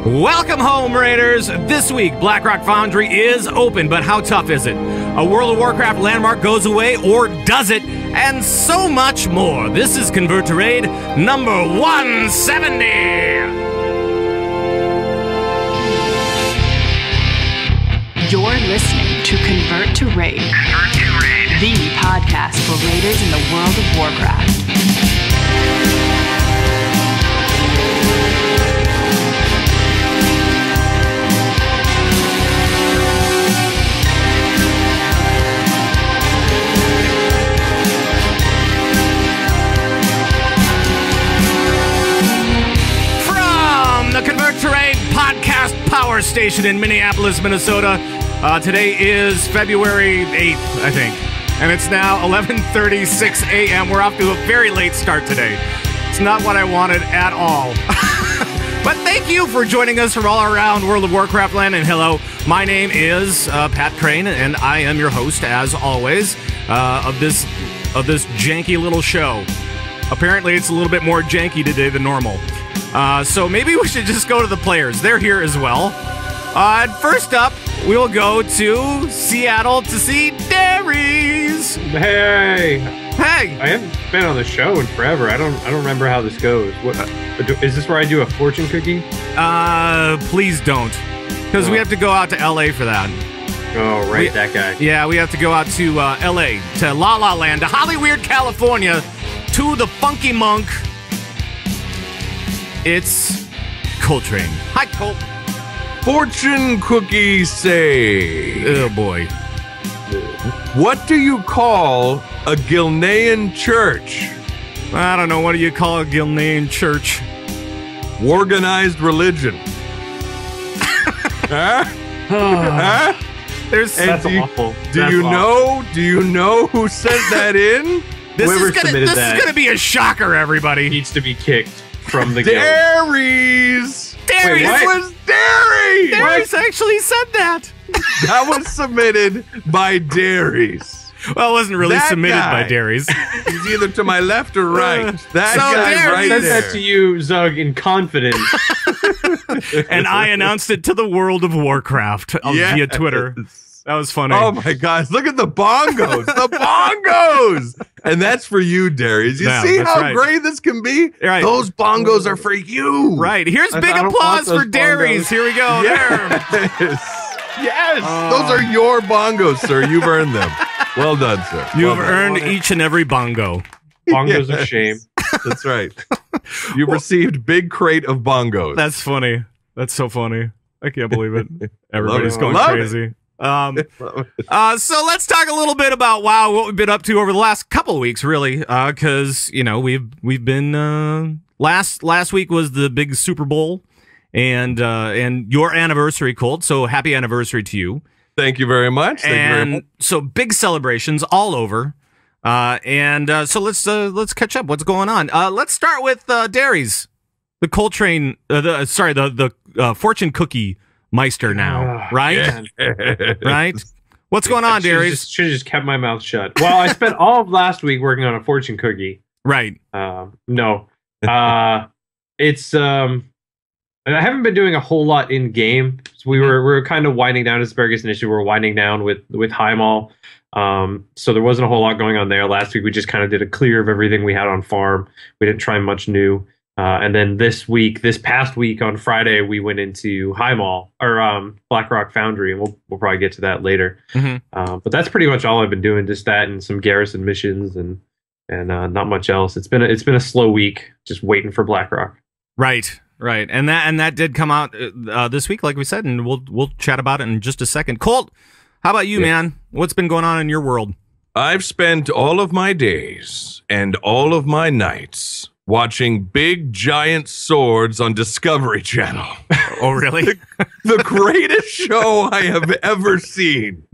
Welcome home, Raiders! This week, Blackrock Foundry is open, but how tough is it? A World of Warcraft landmark goes away, or does it? And so much more. This is Convert to Raid number 170! You're listening to Convert to Raid. Convert to Raid. The podcast for Raiders in the World of Warcraft. The Convert to Raid podcast power station in Minneapolis, Minnesota. Today is February 8th, I think, and it's now 11:36 a.m. We're off to a very late start today. It's not what I wanted at all. But thank you for joining us from all around World of Warcraft land, and hello, my name is Pat Krane, and I am your host, as always, of this janky little show. Apparently, it's a little bit more janky today than normal. So maybe we should just go to the players. They're here as well. First up, we'll go to Seattle to see Darius. Hey. Hey. I haven't been on the show in forever. I don't remember how this goes. What is this where I do a fortune cookie? Please don't. Because we have to go out to LA for that. Oh, right, that guy. Yeah, we have to go out to LA, to La La Land, to Hollywood, California, to the Funky Monk. It's Coltrane. Hi, Colt. Fortune cookies say. Oh, boy. What do you call a Gilnean church? I don't know. What do you call a Gilnean church? Organized religion. Huh? Huh? That's awful. Do you know who sent that in? This Whoever is gonna be a shocker, everybody. Needs to be kicked from the guild. Darius! Darius! It was Darius! Darius actually said that. That was submitted by Darius. Well, it wasn't really That submitted guy. by Darius. He's either to my left or right. That So guy Darius right Sent there. that to you, Zug, in confidence. And I announced it to the World of Warcraft via Twitter. That was funny. Oh my gosh, look at the bongos. The bongos. And that's for you, Darius. You Yeah, see that's how right. great this can be? Right. Those bongos are for you. Right. Here's I big don't applause want for those Darius. bongos. Here we go. There. Yes. Those are your bongos, sir. You've earned them. Well done, sir. You Well have done. earned each and every bongo. Bongo's Yes. a shame. That's right. You've received big crate of bongos. That's funny. That's so funny. I can't believe it. Everybody's it. going Love crazy. So let's talk a little bit about what we've been up to over the last couple of weeks, really, because we've been last week was the big Super Bowl, and your anniversary, Colt. So happy anniversary to you. Thank you very much. Thank you very much. So big celebrations all over, so let's catch up. What's going on? Let's start with Darius, the Coltrane, the fortune cookie Meister now, right? Yeah. Right? What's going on, Darius? Should have just kept my mouth shut. Well, I spent all of last week working on a fortune cookie. Right. No. It's I haven't been doing a whole lot in game. So we were kind of winding down Asparagus Initiative. We're winding down with Highmall. So there wasn't a whole lot going on there. Last week we just kind of did a clear of everything we had on farm. We didn't try much new. And then this past week on Friday, we went into Highmall or Blackrock Foundry, and we'll probably get to that later. Mm-hmm. But that's pretty much all I've been doing, just that and some garrison missions and not much else. It's been a slow week, just waiting for Blackrock. Right. And that did come out this week, like we said, and we'll chat about it in just a second. Colt, how about you, man? What's been going on in your world? I've spent all of my days and all of my nights watching big giant swords on Discovery Channel. Oh, really? The greatest show I have ever seen.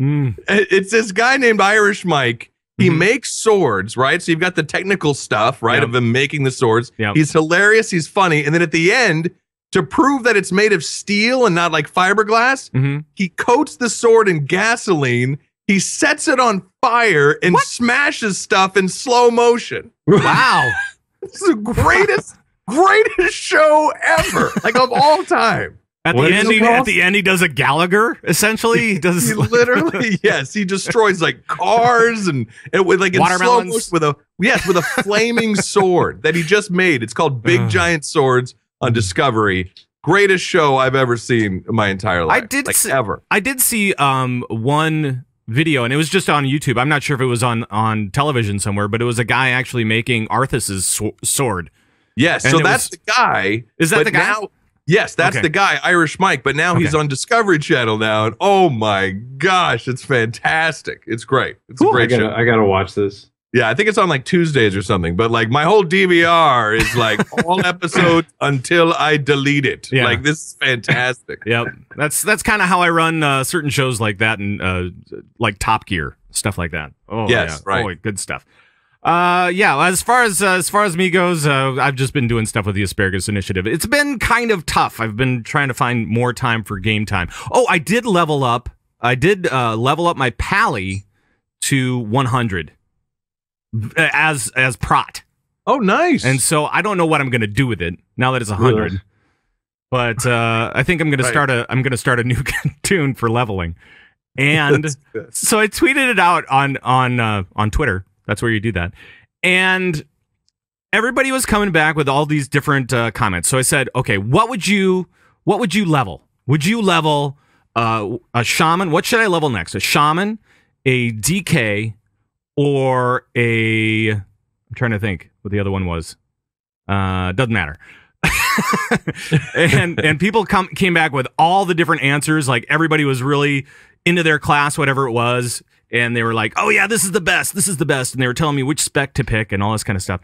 It's this guy named Irish Mike. He makes swords, right? So you've got the technical stuff, right, of him making the swords. Yep. He's hilarious. He's funny. And then at the end, to prove that it's made of steel and not like fiberglass, he coats the sword in gasoline. He sets it on fire and smashes stuff in slow motion. Wow. This is the greatest show ever, like of all time. At the end, he does a Gallagher. Essentially, he does. He literally, yes, he destroys like cars and with like in slow motion with a flaming sword that he just made. It's called Big Giant Swords on Discovery. Greatest show I've ever seen in my entire life. I did see one video, and it was just on YouTube. I'm not sure if it was on television somewhere, but it was a guy actually making Arthas's sword. Yes, and so that's the guy. Is that the guy? Now, yes, that's the guy, Irish Mike. But now he's on Discovery Channel now, and oh my gosh, it's fantastic. It's great. It's a great show. I gotta watch this. Yeah, I think it's on like Tuesdays or something. But like my whole DVR is like all episodes until I delete it. Yeah. Like this is fantastic. Yep, that's kind of how I run certain shows like that, and like Top Gear, stuff like that. Oh yes, yeah. Right. Oh, good stuff. Yeah. As far as me goes, I've just been doing stuff with the Asparagus Initiative. It's been kind of tough. I've been trying to find more time for game time. Oh, I did level up. I did level up my Pally to 100 as Prot. Oh, nice. And so I don't know what I'm going to do with it now that it's 100. Really? But I think I'm going to start a new tune for leveling. And so I tweeted it out on Twitter. That's where you do that. And everybody was coming back with all these different comments. So I said, okay, what would you level? Would you level a shaman? What should I level next? A shaman, a DK, or I'm trying to think what the other one was. Doesn't matter. and people came back with all the different answers. Like everybody was really into their class, whatever it was. And they were like, oh, yeah, this is the best. This is the best. And they were telling me which spec to pick and all this kind of stuff.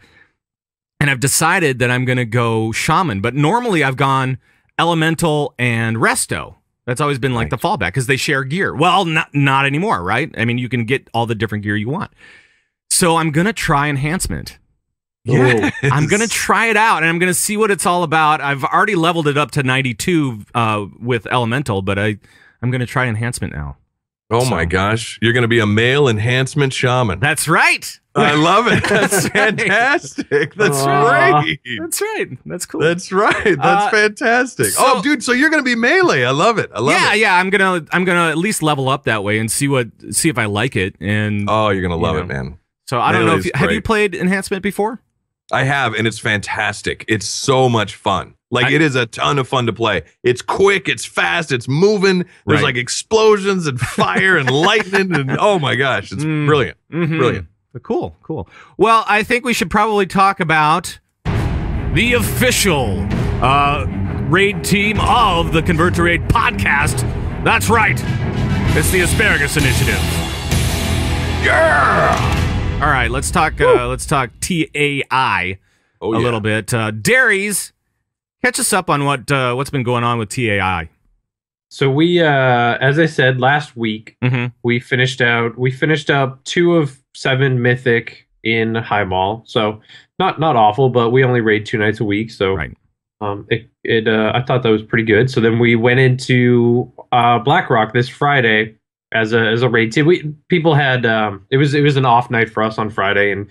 And I've decided that I'm going to go shaman. But normally I've gone elemental and resto. That's always been like the fallback because they share gear. Well, not anymore, right? I mean, you can get all the different gear you want. So I'm going to try enhancement. Yeah, I'm going to try it out and I'm going to see what it's all about. I've already leveled it up to 92 with elemental, but I'm going to try enhancement now. Oh my gosh, you're going to be a male enhancement shaman. That's right. I love it. That's fantastic. That's great. That's right. That's cool. That's right. That's fantastic. Oh, dude, so you're going to be melee. I love it. I love it. Yeah, I'm going to at least level up that way and see if I like it. And oh, you're going to love it, man. So I don't know if have you played enhancement before? I have, and it's fantastic. It's so much fun. Like, it is a ton of fun to play. It's quick, it's fast, it's moving. There's like explosions and fire and lightning, and oh my gosh, it's brilliant. Mm-hmm. Brilliant. Cool. Well, I think we should probably talk about the official raid team of the Convert to Raid podcast. That's right. It's the Asparagus Initiative. Yeah! All right, let's talk TAI a little bit. Darius, catch us up on what's been going on with TAI. So we, as I said last week, we finished up 2 of 7 mythic in High Mall. So not awful, but we only raid 2 nights a week. So I thought that was pretty good. So then we went into Blackrock this Friday as a raid team. People had it was an off night for us on Friday, and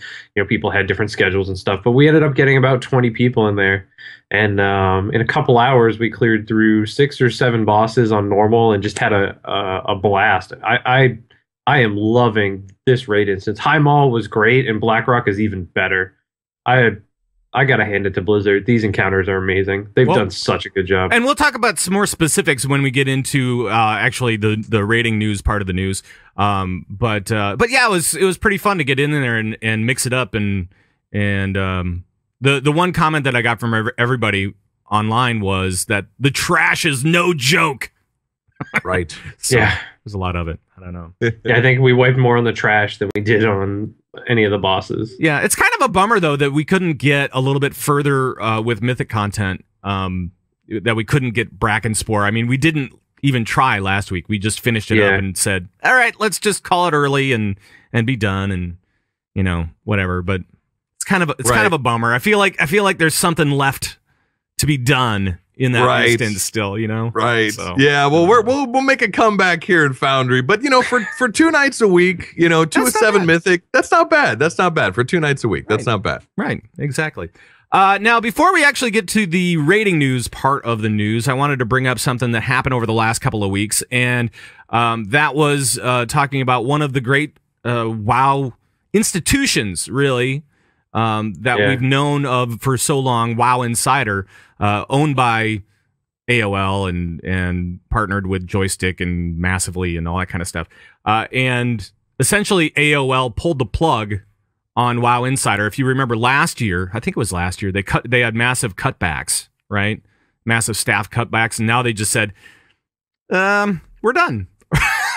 people had different schedules and stuff. But we ended up getting about 20 people in there, and in a couple hours we cleared through 6 or 7 bosses on normal and just had a blast. I am loving this raid instance. High Mall was great, and Blackrock is even better. I gotta hand it to Blizzard. These encounters are amazing. They've done such a good job. And we'll talk about some more specifics when we get into actually the rating news part of the news. But yeah, it was pretty fun to get in there and mix it up. And the one comment that I got from everybody online was that the trash is no joke. Right. So, yeah, there's a lot of it. I don't know. Yeah, I think we wiped more on the trash than we did on any of the bosses. Yeah, it's kind of a bummer though that we couldn't get a little bit further with mythic content. That we couldn't get Bracken Spore. I mean, we didn't even try last week. We just finished it up and said, "All right, let's just call it early and be done," and whatever. But it's kind of a bummer. I feel like there's something left to be done in that instance still, Right. So, yeah. Well, we'll make a comeback here in Foundry, but for 2 nights a week, 2 of 7 mythic, that's not bad. That's not bad for 2 nights a week. That's not bad. Right. Exactly. Now, before we actually get to the rating news part of the news, I wanted to bring up something that happened over the last couple of weeks, and that was talking about one of the great WoW institutions, really, that we've known of for so long, WoW Insider, owned by AOL and partnered with Joystick and Massively and all that kind of stuff. And essentially, AOL pulled the plug on WoW Insider. If you remember last year, I think it was last year, they had massive cutbacks, right? Massive staff cutbacks, and now they just said, we're done.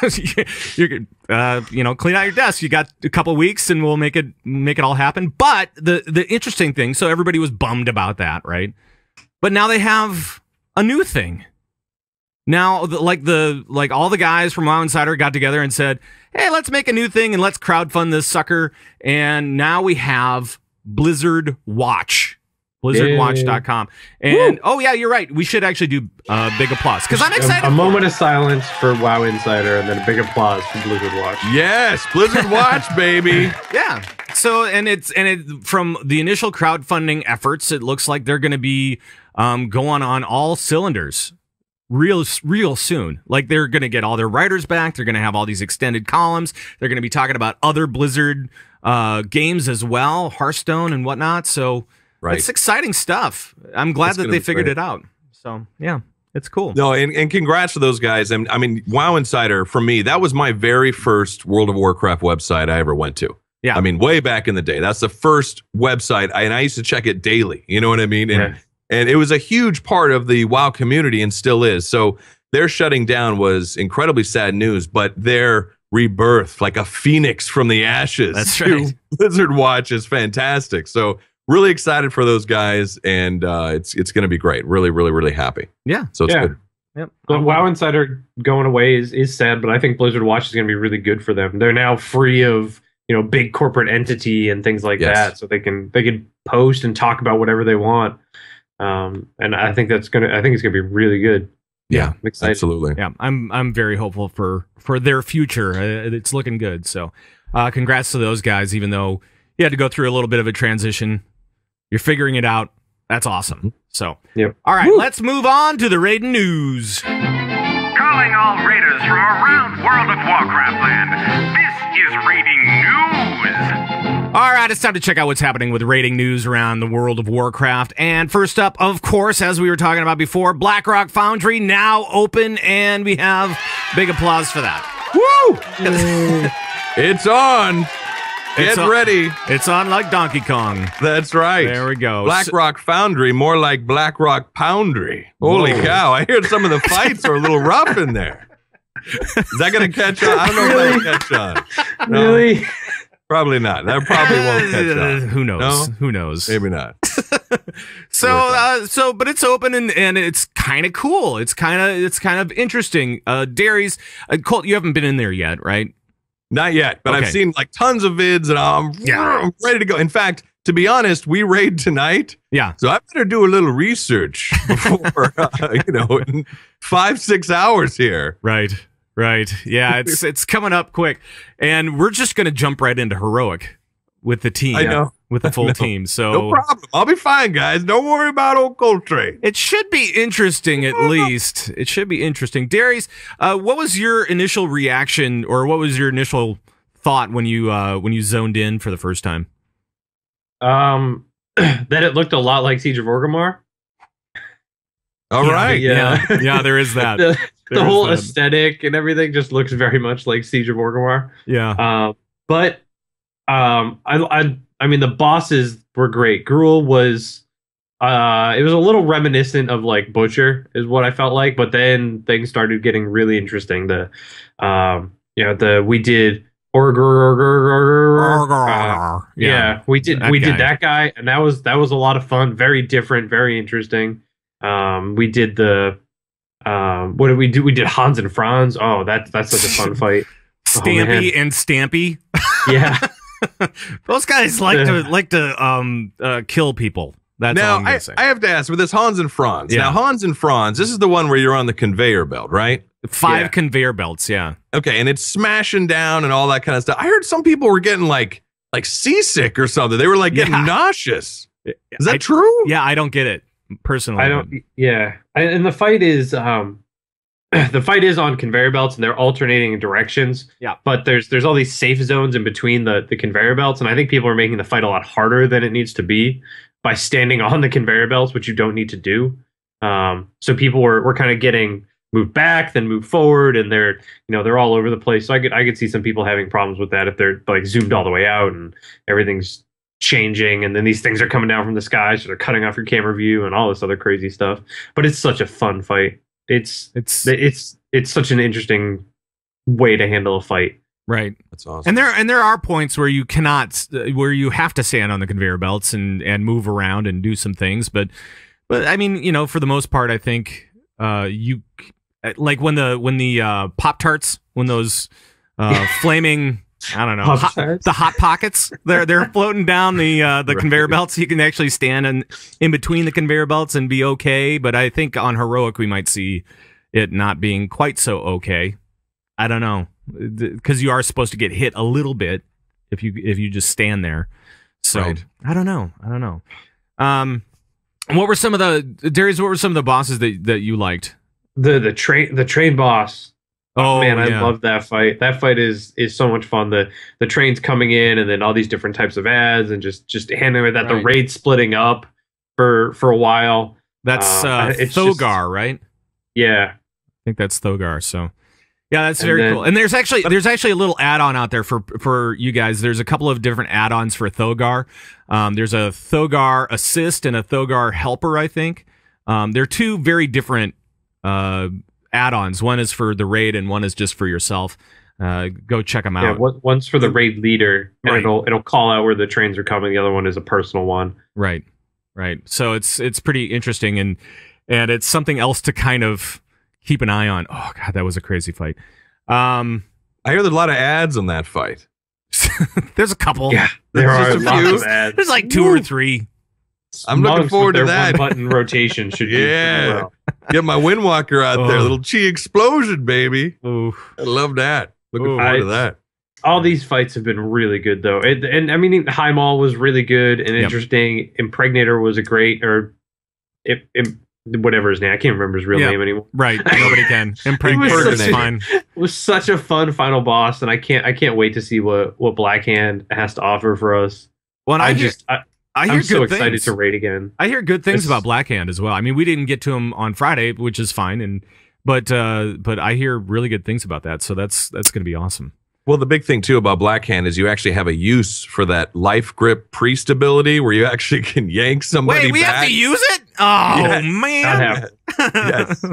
Clean out your desk. You got a couple weeks, and we'll make it all happen. But the interesting thing, so everybody was bummed about that, right? But now they have a new thing. Now, all the guys from WoW Insider got together and said, hey, let's make a new thing and let's crowdfund this sucker. And now we have Blizzard Watch, blizzardwatch.com. And, oh, yeah, you're right. We should actually do big applause because I'm excited. A moment of silence for WoW Insider and then a big applause for Blizzard Watch. Yes, Blizzard Watch, baby. Yeah. So, and from the initial crowdfunding efforts, it looks like they're going to be going on all cylinders real soon. Like, they're going to get all their writers back. They're going to have all these extended columns. They're going to be talking about other Blizzard games as well, Hearthstone and whatnot. So it's exciting stuff. I'm glad that they figured it out. So, yeah, it's cool. No, and congrats to those guys. And I mean, WoW Insider, for me, that was my very first World of Warcraft website I ever went to. Yeah. I mean, way back in the day. That's the first website, and I used to check it daily. You know what I mean? And it was a huge part of the WoW community and still is. So their shutting down was incredibly sad news, but their rebirth, like a phoenix from the ashes, that's right. Blizzard Watch is fantastic. So really excited for those guys, and it's going to be great. Really, really, really happy. Yeah. So it's good. Yep. But WoW Insider going away is sad, but I think Blizzard Watch is going to be really good for them. They're now free of big corporate entity and things like that, so they can post and talk about whatever they want. And I think it's gonna be really good. Yeah, I'm excited. Absolutely. Yeah, I'm very hopeful for their future. It's looking good. So, congrats to those guys. Even though you had to go through a little bit of a transition, you're figuring it out. That's awesome. So, all right, let's move on to the raiding news. Calling all raiders from around World of Warcraft land. This is raiding news. All right, it's time to check out what's happening with raiding news around the World of Warcraft. And first up, of course, as we were talking about before, Blackrock Foundry now open, and we have big applause for that. Woo! It's on. Get ready. It's on like Donkey Kong. That's right. There we go. Blackrock Foundry, more like Blackrock Poundry. Holy cow. I hear some of the fights are a little rough in there. Is that going to catch on? I don't know if that'll catch on. No, really? Probably not. That probably won't catch on. Who knows? No? Who knows? Maybe not. But it's open and it's kind of cool. It's kind of interesting. Darius, Colt, you haven't been in there yet, right? Not yet, but I've seen like tons of vids, and I'm ready to go. In fact, to be honest, we raid tonight. Yeah. So I better do a little research before, 5-6 hours here. Right. Yeah, it's coming up quick, and we're just gonna jump right into heroic with the team. I know. With the full team. So no problem. I'll be fine, guys. Don't worry about old Coltrane. It should be interesting, at least. It should be interesting. Darius, what was your initial reaction, or what was your initial thought when you zoned in for the first time? That it looked a lot like Siege of Orgrimmar. All right. Yeah, there is that. The whole aesthetic and everything just looks very much like Siege of Orgrimmar. Yeah. But I mean, the bosses were great. Gruul was, it was a little reminiscent of like Butcher, is what I felt like. But then things started getting really interesting. We did we did that guy, and that was a lot of fun. Very different, very interesting. We did the what did we do? We did Hans and Franz. Oh, that's such a fun fight. Stampy and Stampy. Yeah. Those guys like to kill people. That's now, all I'm gonna say. I have to ask with this Hans and Franz. Yeah. Now, Hans and Franz, this is the one where you're on the conveyor belt, right? 5 conveyor belts, yeah. Okay, and it's smashing down and all that kind of stuff. I heard some people were getting like seasick or something. They were like getting nauseous. Is that true? Yeah, I don't get it personally. I don't. Yeah, and the fight is the fight is on conveyor belts, and they're alternating directions. Yeah, but there's all these safe zones in between the conveyor belts, and I think people are making the fight a lot harder than it needs to be by standing on the conveyor belts, which you don't need to do. So people were kind of getting moved back, then moved forward, and they're all over the place. So I could see some people having problems with that if they're like zoomed all the way out and everything's changing, and then these things are coming down from the sky, so they're cutting off your camera view and all this other crazy stuff. But it's such a fun fight. It's such an interesting way to handle a fight. Right. That's awesome. And there are points where you have to stand on the conveyor belts and move around and do some things, but I mean, for the most part, I think you like when the Pop-Tarts, when those flaming, I don't know, the hot pockets, they're floating down the right. conveyor belts. You can actually stand in between the conveyor belts and be okay. But I think on heroic we might see it not being quite so okay. I don't know, because you are supposed to get hit a little bit if you just stand there. So right. I don't know. What were some of the bosses that you liked? The train boss. Oh man, yeah. I love that fight. That fight is so much fun. The train's coming in, and then all these different types of ads, and just handling that. Right. The raid splitting up for a while. That's Thogar, right? Yeah, I think that's Thogar. So yeah, that's very cool. And there's actually a little add-on out there for you guys. There's a couple of different add-ons for Thogar. There's a Thogar assist and a Thogar helper, I think. They're two very different add-ons. One is for the raid and one is just for yourself. Go check them out. Yeah, one's for the raid leader, and right. it'll call out where the trains are coming. The other one is a personal one. Right. So it's pretty interesting, and it's something else to kind of keep an eye on. Oh god, that was a crazy fight. I hear there's a lot of ads on that fight. There's a couple. Yeah, there are lots of ads. There's like 2 or 3. I'm looking forward to that. One button rotation should be well. Get my Windwalker out there. Little chi explosion, baby. Ooh. I love that. Looking forward to that. All these fights have been really good, though. And I mean, Highmaul was really good and interesting. Impregnator was a great, whatever his name. I can't remember his real name anymore. Right. Nobody can. Impregnator is fine. It was such a fun final boss, and I can't wait to see what Blackhand has to offer for us. Well, I'm so excited to raid again. I hear good things about Blackhand as well. I mean, we didn't get to him on Friday, which is fine, but I hear really good things about that. So that's going to be awesome. Well, the big thing too about Blackhand is you actually have a use for that life grip priest ability where you actually can yank somebody. Wait, we back. have to use it? Oh yes. Man! Yes.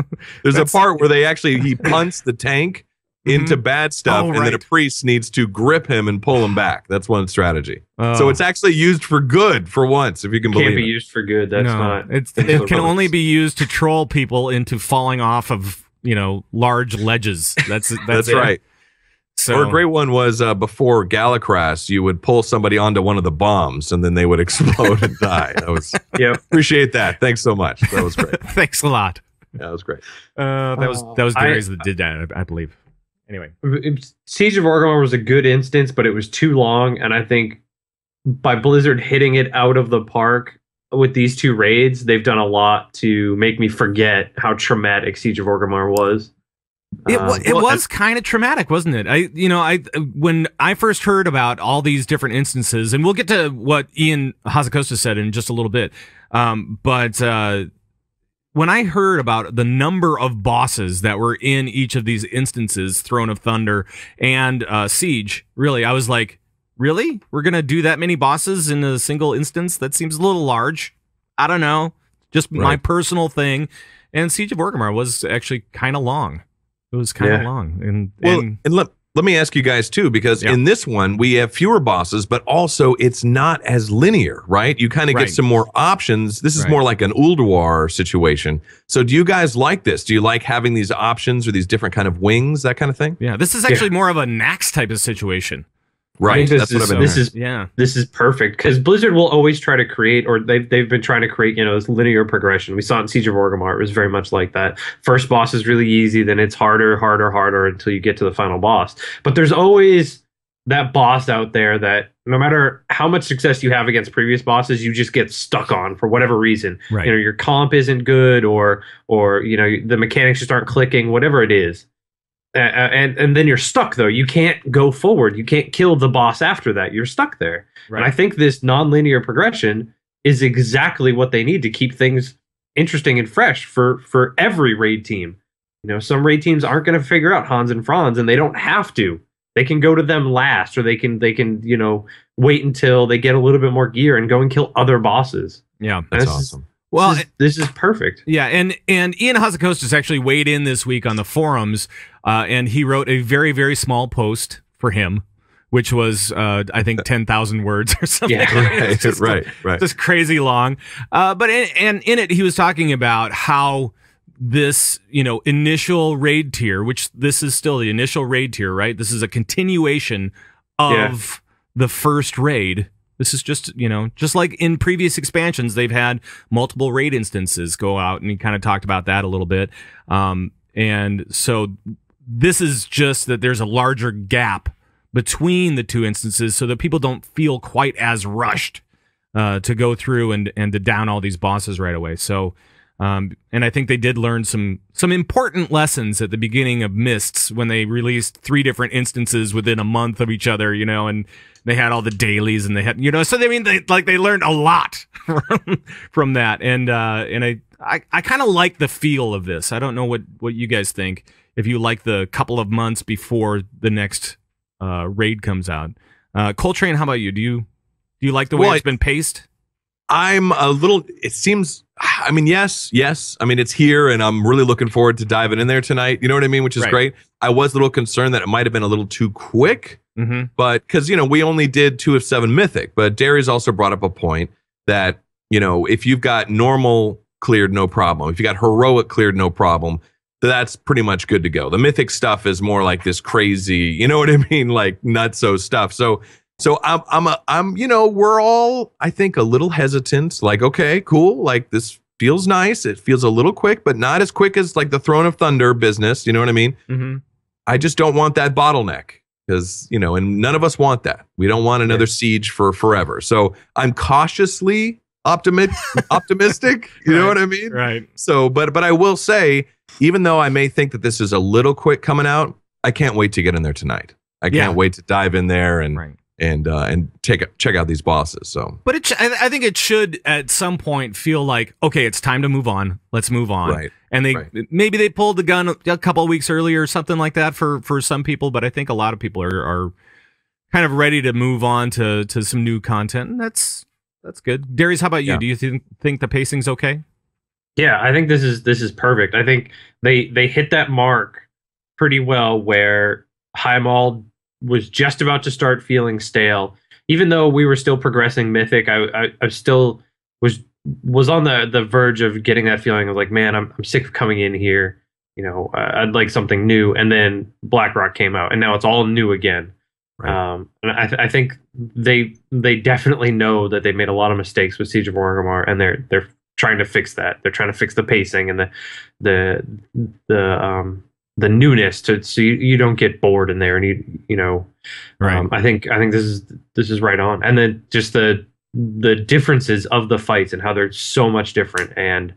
There's a part where he punts the tank into bad stuff, and then a priest needs to grip him and pull him back. That's one strategy. So it's actually used for good for once, if you can believe it. Can't be used for good. That's not. It can only be used to troll people into falling off of large ledges. That's right. So, or a great one was before Galacras, you would pull somebody onto one of the bombs and then they would explode and die. That was appreciate that. Thanks so much. That was great. Thanks a lot. Yeah, that was great. That was Darius that did that, I believe. Anyway, Siege of Orgrimmar was a good instance, but it was too long, and I think by Blizzard hitting it out of the park with these 2 raids, they've done a lot to make me forget how traumatic Siege of Orgrimmar was. It was kind of traumatic, wasn't it? When I first heard about all these different instances, and we'll get to what Ian Hazzikostas said in just a little bit, but when I heard about the number of bosses that were in each of these instances, Throne of Thunder and Siege, really, I was like, really? We're going to do that many bosses in a single instance? That seems a little large. I don't know. Just my personal thing. And Siege of Orgrimmar was actually kind of long. It was kind of long. And let me ask you guys too, because in this one we have fewer bosses, but also it's not as linear, right? You kind of get some more options. This is more like an Ulduar situation. So do you guys like this? Do you like having these options or these different kind of wings, that kind of thing? Yeah, this is actually more of a Nax type of situation. Right. This is perfect, because Blizzard will always try to create, or they've been trying to create, this linear progression. We saw it in Siege of Orgrimmar. It was very much like that. First boss is really easy, then it's harder until you get to the final boss. But there's always that boss out there that no matter how much success you have against previous bosses, you just get stuck on for whatever reason. Right. You know, your comp isn't good, or you know, the mechanics just aren't clicking, whatever it is. And then you're stuck though. You can't go forward. You can't kill the boss after that. You're stuck there. Right. And I think this non-linear progression is exactly what they need to keep things interesting and fresh for every raid team. You know, some raid teams aren't going to figure out Hans and Franz, and they don't have to. They can go to them last, or they can you know, wait until they get a little bit more gear and go and kill other bosses. Yeah, that's awesome. Well, this is perfect. Yeah, and Ian Hazzikostas actually weighed in this week on the forums, and he wrote a very, very small post for him, which was, I think, 10,000 words or something. Yeah, right, right. Just crazy long. But in it, he was talking about how this, you know, initial raid tier, which this is still the initial raid tier, right? This is a continuation of the first raid. This is just, you know, just like in previous expansions, they've had multiple raid instances go out, and he kind of talked about that a little bit. And so this is just that there's a larger gap between the two instances so that people don't feel quite as rushed to go through and to down all these bosses right away. So, and I think they did learn some important lessons at the beginning of Mists when they released 3 different instances within a month of each other, you know, and they had all the dailies, and they had, you know, so they learned a lot from that. And I kind of like the feel of this. I don't know what you guys think, if you like the couple of months before the next raid comes out. Coltrane, how about you? Do you like the way it's been paced? I'm a little, it seems, I mean, yes. I mean, it's here, and I'm really looking forward to diving in there tonight. You know what I mean? Which is great. I was a little concerned that it might have been a little too quick, but because, you know, we only did 2 of 7 Mythic, but Darius also brought up a point that, you know, if you've got normal cleared, no problem. If you got heroic cleared, no problem. That's pretty much good to go. The Mythic stuff is more like this crazy, you know what I mean? Like nutso stuff. So I'm, you know, we're all, I think, a little hesitant. Like, okay, cool. Like, this feels nice. It feels a little quick, but not as quick as like the Throne of Thunder business. You know what I mean? I just don't want that bottleneck, because, you know, and none of us want that. We don't want another siege for forever. So I'm cautiously optimistic. You know what I mean? Right. So, but I will say, even though I may think that this is a little quick coming out, I can't wait to get in there tonight. I can't wait to dive in there and check out these bosses. So, but I think it should at some point feel like, okay, it's time to move on. Let's move on. Right. And maybe they pulled the gun a couple of weeks earlier or something like that for some people, but I think a lot of people are kind of ready to move on to some new content, and that's good. Darius, how about you? Do you think the pacing's okay? Yeah, I think this is perfect. I think they hit that mark pretty well where Heimall was just about to start feeling stale. Even though we were still progressing Mythic, I still was on the verge of getting that feeling of like, man, I'm sick of coming in here. You know, I'd like something new. And then Blackrock came out, and now it's all new again. Right. And I think they definitely know that they made a lot of mistakes with Siege of Orgrimmar, and they're trying to fix that. They're trying to fix the pacing and the newness so you don't get bored in there, and you know. Right. I think this is right on, and then just the differences of the fights and how they're so much different, and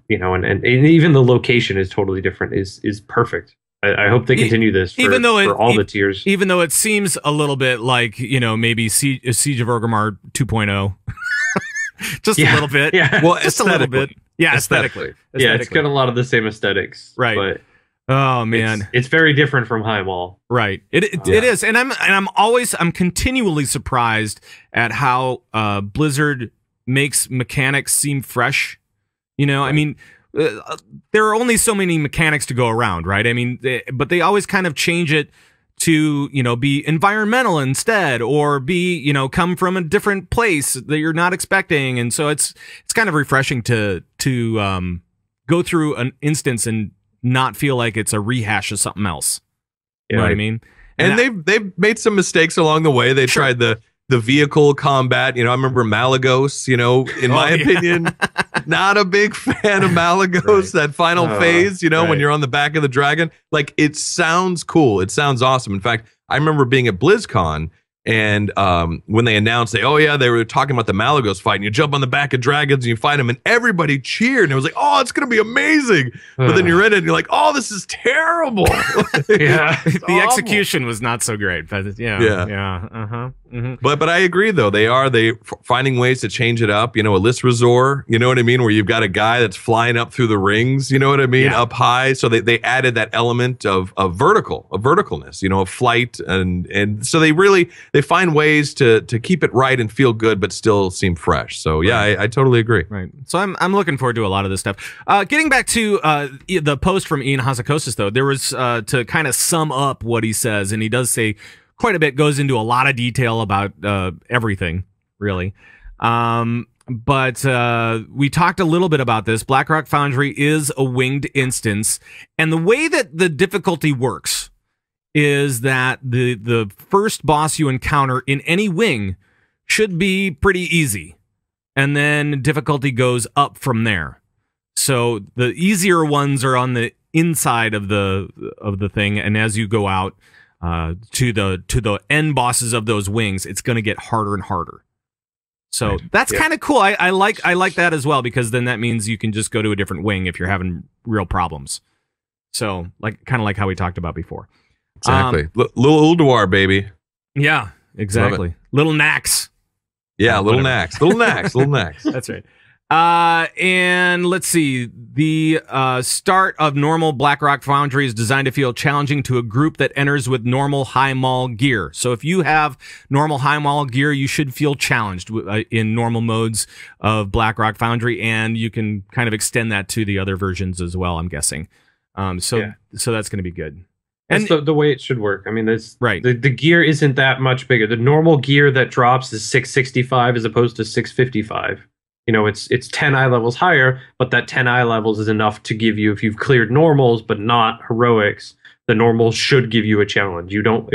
you know, and even the location is totally different is perfect. I hope they continue this for all the tiers. Even though it seems a little bit like, you know, maybe Siege of Orgrimmar 2.0. Just a little bit. Yeah. Well, just a little bit. Yeah, aesthetically. Yeah, it's got a lot of the same aesthetics. Right. But oh man, it's very different from Heimall. Right. It is, and I'm continually surprised at how Blizzard makes mechanics seem fresh. You know, I mean, there are only so many mechanics to go around, right? I mean, but they always kind of change it to, you know, be environmental instead, or be, you know, come from a different place that you're not expecting, and so it's kind of refreshing to go through an instance and not feel like it's a rehash of something else. You know what I mean? And they've made some mistakes along the way. They tried the vehicle combat. You know, I remember Malagos, you know, in my opinion, not a big fan of Malagos, that final phase, you know, when you're on the back of the dragon. Like, it sounds cool. It sounds awesome. In fact, I remember being at BlizzCon. And when they announced, they were talking about the Malagos fight, and you jump on the back of dragons and you fight them, and everybody cheered, and it was like, oh, it's gonna be amazing. But then you're in it, and you're like, oh, this is terrible. Yeah, the execution was not so great, but yeah. But I agree though, they finding ways to change it up. You know, a list resort. You know what I mean, where you've got a guy that's flying up through the rings. You know what I mean, up high. So they added that element of verticalness. You know, of flight, and so they find ways to keep it right and feel good, but still seem fresh. So yeah, I totally agree. Right. So I'm looking forward to a lot of this stuff. Getting back to the post from Ian Hazzikostas, though, there was to kind of sum up what he says, and he does say quite a bit, goes into a lot of detail about everything, really. But we talked a little bit about this. Blackrock Foundry is a winged instance, and the way that the difficulty works is that the first boss you encounter in any wing should be pretty easy, and then difficulty goes up from there. So the easier ones are on the inside of the thing, and as you go out to the end bosses of those wings, it's going to get harder and harder. So that's kind of cool. I like that as well, because then that means you can just go to a different wing if you're having real problems. So kind of like how we talked about before. Exactly. Little Ulduar, baby. Yeah, exactly. Little Nax. Yeah, little Nax. Little Nax. That's right. And let's see. The start of normal Blackrock Foundry is designed to feel challenging to a group that enters with normal high mall gear. So if you have normal high mall gear, you should feel challenged in normal modes of Blackrock Foundry, and you can kind of extend that to the other versions as well, I'm guessing. So that's going to be good. And that's the way it should work. I mean, that's right. The gear isn't that much bigger. The normal gear that drops is 665 as opposed to 655. You know, it's 10 eye levels higher, but that 10 eye levels is enough to give you, if you've cleared normals but not heroics, the normals should give you a challenge. You don't,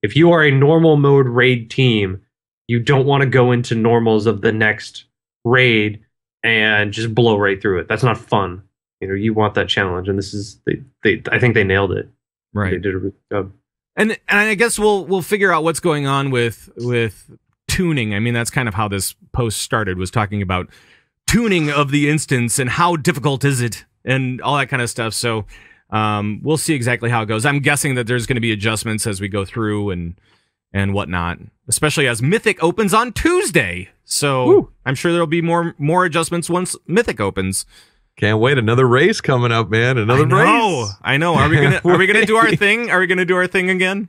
if you are a normal mode raid team, you don't want to go into normals of the next raid and just blow right through it. That's not fun. You know, you want that challenge, and this is I think they nailed it. Right. They did a really good job. And I guess we'll figure out what's going on with tuning. I mean, that's kind of how this post started, was talking about tuning of the instance and how difficult is it and all that kind of stuff. So we'll see exactly how it goes. I'm guessing that there's going to be adjustments as we go through and whatnot, especially as Mythic opens on Tuesday. So I'm sure there'll be more adjustments once Mythic opens. Can't wait. Another race coming up, man. Another race. I know. Are we gonna do our thing? Are we gonna do our thing again?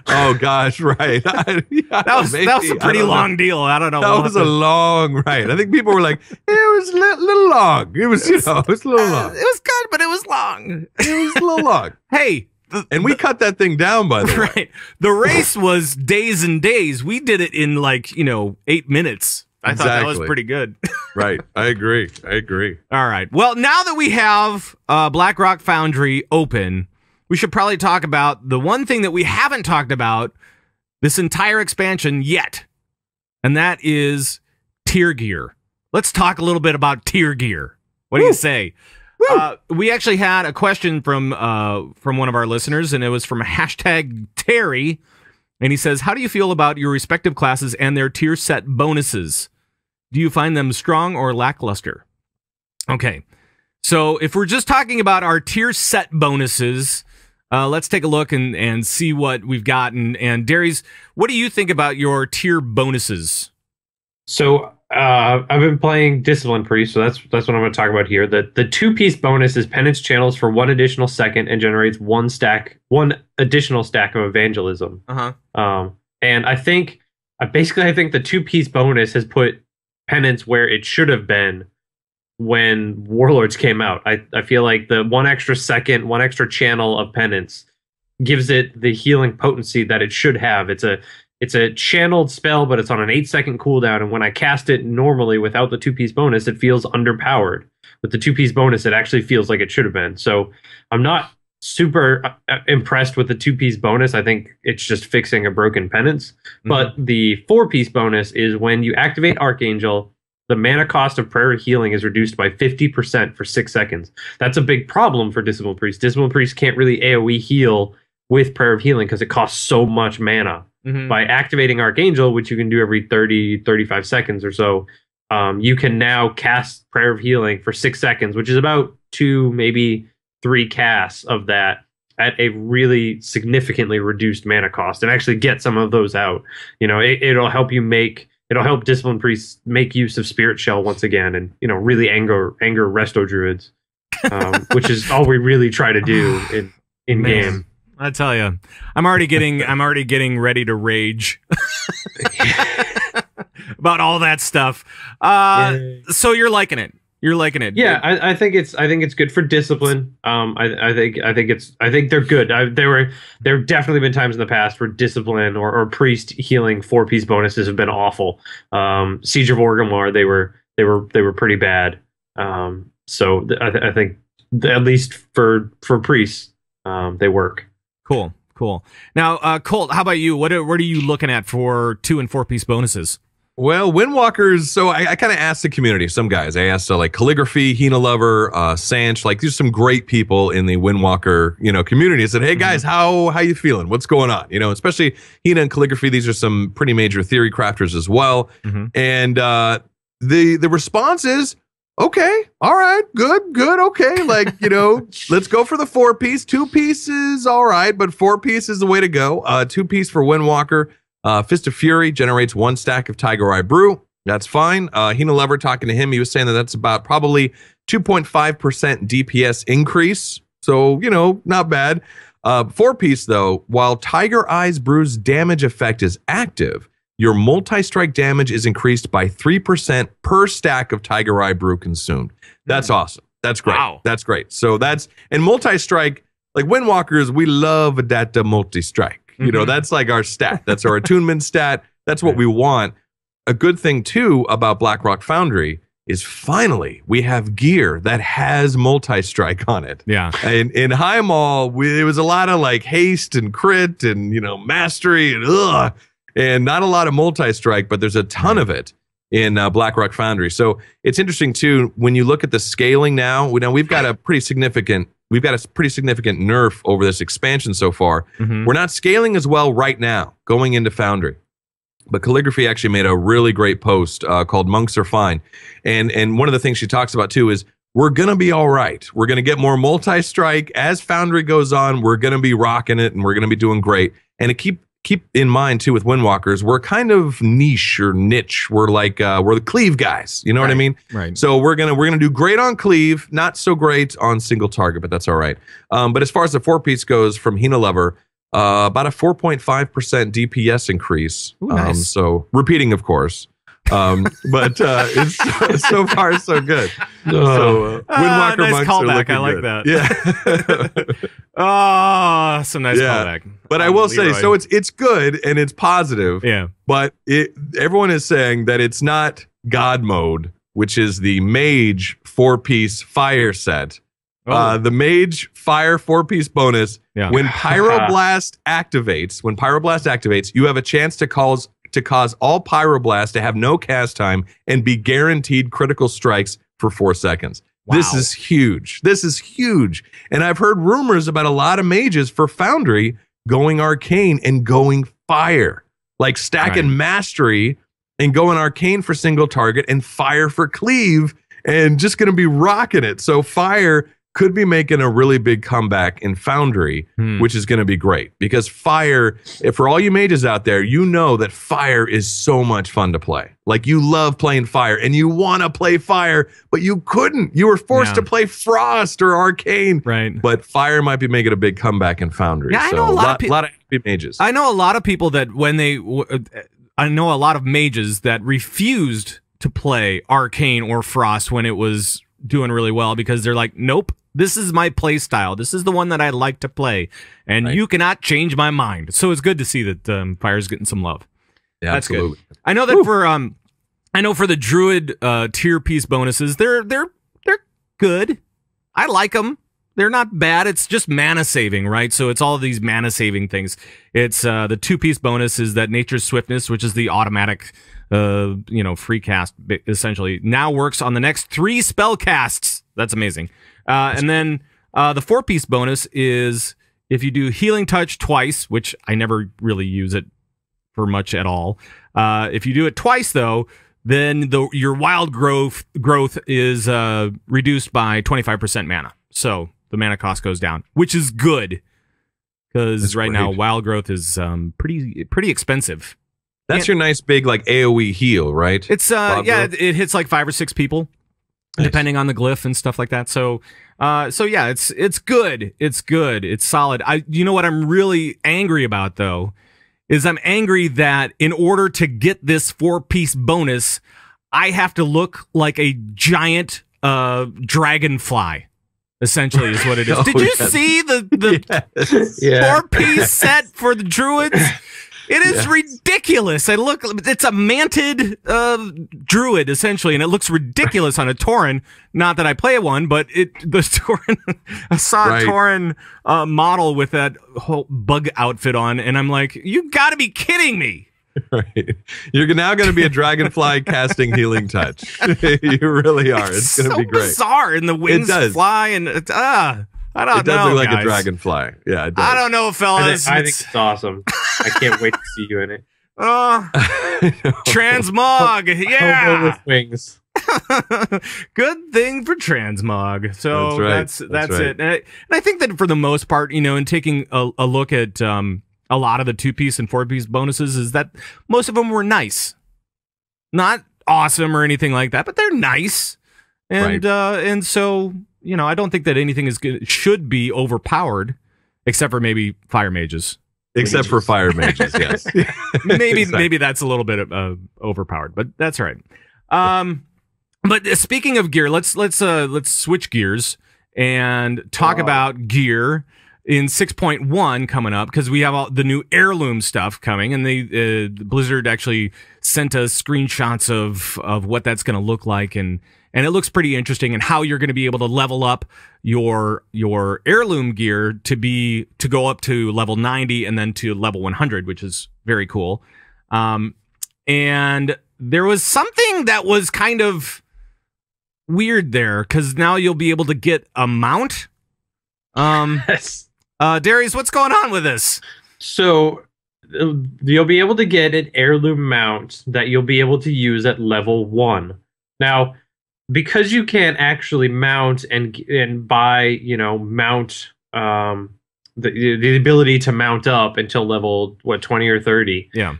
Oh gosh, right. That was a pretty long deal. I don't know. That was a long ride. I think people were like, it was a little long. It was a little long. It was good, but it was long. It was a little long. Hey. And we cut that thing down, by the way. Right. The race was days and days. We did it in 8 minutes. I thought that was pretty good. Right. I agree. All right. Well, now that we have Blackrock Foundry open, we should probably talk about the one thing that we haven't talked about this entire expansion yet, and that is tier gear. Let's talk a little bit about tier gear. What do you say? We actually had a question from one of our listeners, and it was from #Terry. And he says, how do you feel about your respective classes and their tier set bonuses? Do you find them strong or lackluster? Okay, so if we're just talking about our tier set bonuses, let's take a look and see what we've got. And Darius, what do you think about your tier bonuses? So I've been playing Discipline Priest, so that's what I'm going to talk about here. The 2-piece bonus is penance channels for 1 additional second and generates 1 additional stack of evangelism. And I think the 2-piece bonus has put penance where it should have been when Warlords came out. I feel like the 1 extra second, 1 extra channel of penance gives it the healing potency that it should have. It's a channeled spell, but it's on an 8-second cooldown, and when I cast it normally without the 2-piece bonus, it feels underpowered. With the 2-piece bonus, it actually feels like it should have been. So I'm not super impressed with the 2-piece bonus. I think it's just fixing a broken penance. But the 4-piece bonus is when you activate Archangel, the mana cost of prayer healing is reduced by 50% for 6 seconds. That's a big problem for Discipline Priest. Discipline Priest can't really AoE heal with Prayer of Healing because it costs so much mana. By activating Archangel, which you can do every 35 seconds or so, you can now cast Prayer of Healing for 6 seconds, which is about 2, maybe 3 casts of that at a really significantly reduced mana cost, and actually get some of those out. You know, it'll help Discipline Priests make use of Spirit Shell once again, and really anger Resto Druids, which is all we really try to do in game. I tell you, I'm already getting ready to rage about all that stuff. So you're liking it. You're liking it. Yeah, I think it's good for discipline. I think they're good. There have definitely been times in the past where discipline or priest healing 4-piece bonuses have been awful. Siege of Orgrimmar, they were pretty bad. So I think at least for priests, they work. Cool. Now, Colt, how about you? What are you looking at for 2- and 4-piece bonuses? Well, Windwalkers, so I kind of asked the community, some guys. I asked like Calligraphy, Hina Lover, Sanch, like there's some great people in the Windwalker, community. I said, hey guys, how you feeling? What's going on? Especially Hina and Calligraphy, these are some pretty major theory crafters as well. And the response is, okay, all right, good, okay. Like, let's go for the 4-piece. 2-piece is all right, but 4-piece is the way to go. 2-piece for Windwalker. Fist of Fury generates 1 stack of Tiger Eye Brew. That's fine. Hina Lever, talking to him, he was saying that's about probably 2.5% DPS increase. So, not bad. 4-piece, though, while Tiger Eyes Brew's damage effect is active, your multi-strike damage is increased by 3% per stack of Tiger Eye Brew consumed. That's awesome. That's great. Wow. That's great. So and multi-strike, like Windwalkers, we love that multi-strike. That's like our stat. That's our attunement stat. That's what we want. A good thing, too, about Blackrock Foundry is finally we have gear that has multi-strike on it. Yeah. And in Highmaul, it was a lot of like haste and crit and, mastery and not a lot of multi-strike, but there's a ton of it in Blackrock Foundry. So it's interesting, too, when you look at the scaling now, we've got a pretty significant nerf over this expansion so far. We're not scaling as well right now going into Foundry. But Calligraphy actually made a really great post called Monks Are Fine. And one of the things she talks about, too, is we're going to be all right. We're going to get more multi-strike. As Foundry goes on, we're going to be rocking it, and we're going to be doing great. And to keep in mind, too, with Windwalkers, we're kind of niche. We're like, we're the cleave guys. You know what I mean? Right. So we're gonna do great on cleave, not so great on single target, but that's all right. But as far as the 4-piece goes from Hina Lever, about a 4.5% DPS increase. Ooh, nice. So repeating, of course. But it's so far so good. So Windwalker nice monks callback. are looking I like good. that. Yeah. Some nice callback. But I will say, so it's good and it's positive. Yeah. But everyone is saying that it's not God mode, which is the Mage 4-piece fire set. The Mage Fire 4-piece bonus. Yeah. When Pyroblast activates, you have a chance to cause all Pyroblasts to have no cast time and be guaranteed critical strikes for 4 seconds. Wow. This is huge. And I've heard rumors about a lot of mages for Foundry going arcane and going fire, like stacking mastery and going arcane for single target and fire for cleave and just going to be rocking it. So fire could be making a really big comeback in Foundry, which is going to be great because fire, for all you mages out there, that fire is so much fun to play. Like you love playing fire and you want to play fire, but you couldn't. You were forced to play frost or arcane. Right. But fire might be making a big comeback in Foundry. Yeah, I so know a lot of happy mages. I know a lot of people that I know a lot of mages that refused to play arcane or frost when it was doing really well because they're like, nope. This is my play style. This is the one that I like to play, and you cannot change my mind. So it's good to see that Fire's getting some love. Yeah, that's absolutely. good. I know that for the Druid tier piece bonuses, they're good. I like them. They're not bad. It's just mana saving, right? So it's all these mana saving things. It's the 2-piece bonus is that Nature's Swiftness, which is the automatic, free cast essentially, now works on the next 3 spell casts. That's amazing. And then the 4-piece bonus is if you do Healing Touch twice, which I never really use it for much at all, if you do it twice, though, then your wild growth is reduced by 25% mana. So the mana cost goes down, which is good because right now wild growth is pretty expensive. That's your nice big like AoE heal, right? It's it hits like 5 or 6 people, depending on the glyph and stuff like that. So yeah, it's good. It's good. It's solid. You know what I'm really angry about though is I'm angry that in order to get this 4-piece bonus, I have to look like a giant dragonfly. Essentially, is what it is. Did you see the 4-piece set for the druids? It is ridiculous. It's a manted druid essentially, and it looks ridiculous on a Tauren. Not that I play one, but the Tauren. I saw a Tauren model with that whole bug outfit on, and I'm like, you got to be kidding me. Right. You're now going to be a dragonfly casting Healing Touch. You really are. It's going to be great. Bizarre, and the wings fly, and I don't know. It does look like a dragonfly. Yeah, it does. I don't know, fellas. I think it's awesome. I can't wait to see you in it. Transmog, yeah, with wings. Good thing for Transmog. So that's right. it. And I think that for the most part, in taking a look at a lot of the 2-piece and 4-piece bonuses, is that most of them were nice, not awesome or anything like that, but they're nice, and so. I don't think that anything should be overpowered, except for maybe fire mages. Except for fire mages, yes. Maybe that's a little bit overpowered, but that's all right. But speaking of gear, let's switch gears and talk about gear in 6.1 coming up, because we have all the new Heirloom stuff coming, and Blizzard actually sent us screenshots of what that's going to look like, and it looks pretty interesting, and how you're going to be able to level up your Heirloom gear to go up to level 90 and then to level 100, which is very cool. And there was something that was kind of weird there, because now you'll be able to get a mount. Darius, what's going on with this? So you'll be able to get an Heirloom mount that you'll be able to use at level 1. Now, because you can't actually mount and buy, mount the ability to mount up until level 20 or 30. Yeah.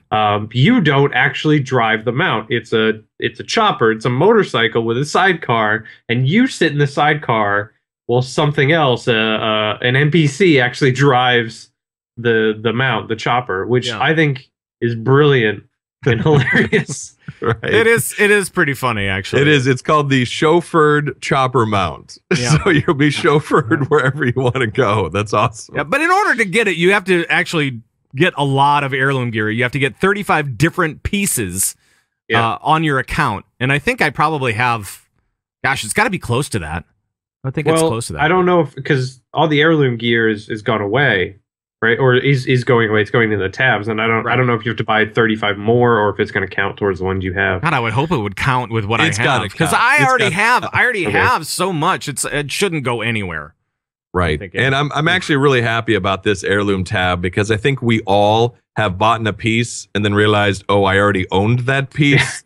You don't actually drive the mount. It's a chopper. It's a motorcycle with a sidecar, and you sit in the sidecar while something else, an NPC, actually drives the mount, the chopper, which I think is brilliant and hilarious. Right. It is pretty funny, actually. It is. It's called the chauffeured chopper mount. Yeah. So you'll be chauffeured wherever you want to go. That's awesome. Yeah, but in order to get it, you have to actually get a lot of Heirloom gear. You have to get 35 different pieces on your account. And I think I probably have, it's got to be close to that. I think it's close to that. I don't know because all the Heirloom gear is gone away. Right, or is going away. It's going into the tabs, and I don't know if you have to buy 35 more or if it's going to count towards the ones you have. God, I would hope it would count with what I have, because I already have so much. It shouldn't go anywhere. Right, and I'm actually really happy about this Heirloom tab, because I think we all have bought a piece and then realized, I already owned that piece,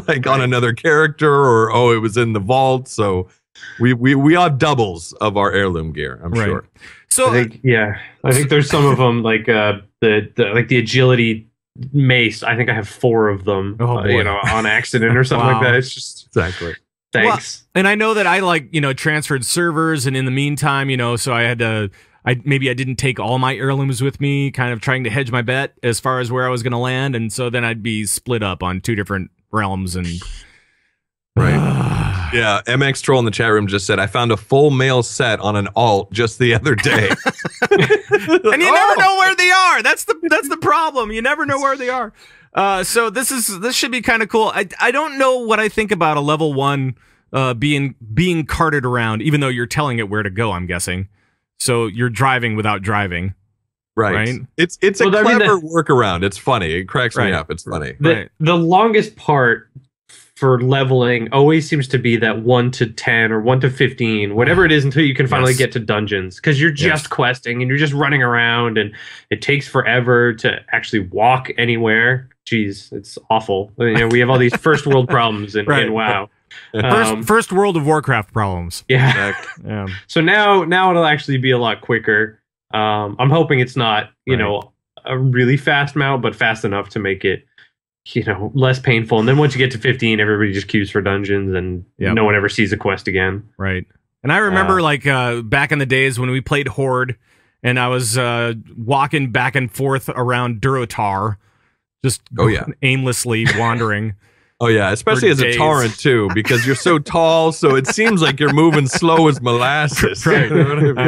like on another character, or it was in the vault. So we have doubles of our Heirloom gear. I'm sure. So I think there's some of them like the agility mace. I think I have 4 of them. On accident or something like that. It's just exactly. Thanks. Well, and I know that I transferred servers, and in the meantime, so I had to. I didn't take all my heirlooms with me, kind of trying to hedge my bet as far as where I was going to land, and so then I'd be split up on 2 different realms and. Right. Yeah, MX Troll in the chat room just said, I found a full male set on an alt just the other day. And you never know where they are. That's the problem. You never know where they are. So this should be kind of cool. I don't know what I think about a level 1 being carted around, even though you're telling it where to go, I'm guessing. So you're driving without driving. Right. It's a clever workaround. It's funny. It cracks me up. It's funny. The longest part for leveling always seems to be that 1 to 10 or 1 to 15, whatever it is, until you can finally get to dungeons, because you're just questing and you're just running around, and it takes forever to actually walk anywhere. Jeez, it's awful. You know, we have all these first world problems in WoW. First World of Warcraft problems. Yeah. Yeah. So now it'll actually be a lot quicker. I'm hoping it's not, you know, a really fast mount, but fast enough to make it, you know, less painful. And then once you get to 15, everybody just queues for dungeons, and no one ever sees a quest again. Right. And I remember back in the days when we played Horde, and I was walking back and forth around Durotar, just aimlessly wandering. Oh, yeah, especially as a Tauren, too, because you're so tall, so it seems like you're moving slow as molasses. Right. You know what I mean?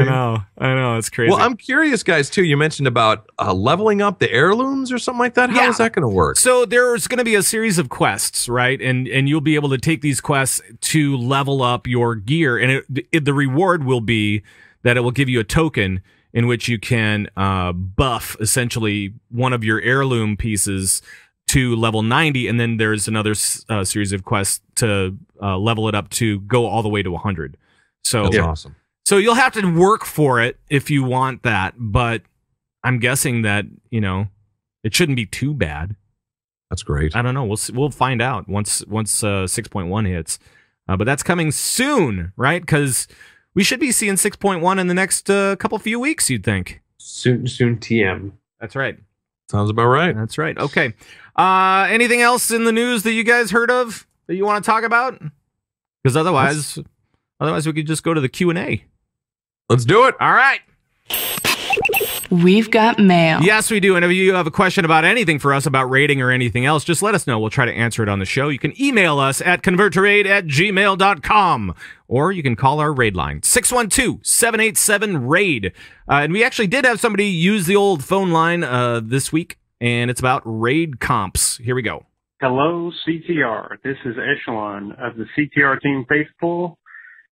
I know. It's crazy. Well, I'm curious, guys, too. You mentioned about leveling up the heirlooms or something like that. How is that going to work? So there's going to be a series of quests, right? And you'll be able to take these quests to level up your gear. And the reward will be that it will give you a token in which you can buff, essentially, one of your heirloom pieces to level 90, and then there's another series of quests to level it up to go all the way to 100. So that's awesome. So you'll have to work for it if you want that, but I'm guessing that, you know, it shouldn't be too bad. That's great. I don't know. We'll find out once 6.1 hits. But that's coming soon, right? Because we should be seeing 6.1 in the next few weeks, you'd think. Soon TM. That's right. Sounds about right. That's right. Okay. Anything else in the news that you guys heard of that you want to talk about? Because otherwise we could just go to the Q&A. Let's do it. All right. We've got mail. Yes, we do. And if you have a question about anything for us about raiding or anything else, just let us know. We'll try to answer it on the show. You can email us at convertraid@gmail.com, or you can call our raid line, 612-787-RAID. And we actually did have somebody use the old phone line this week, and it's about raid comps. Here we go. Hello, CTR. This is Echelon of the CTR Team Faithful.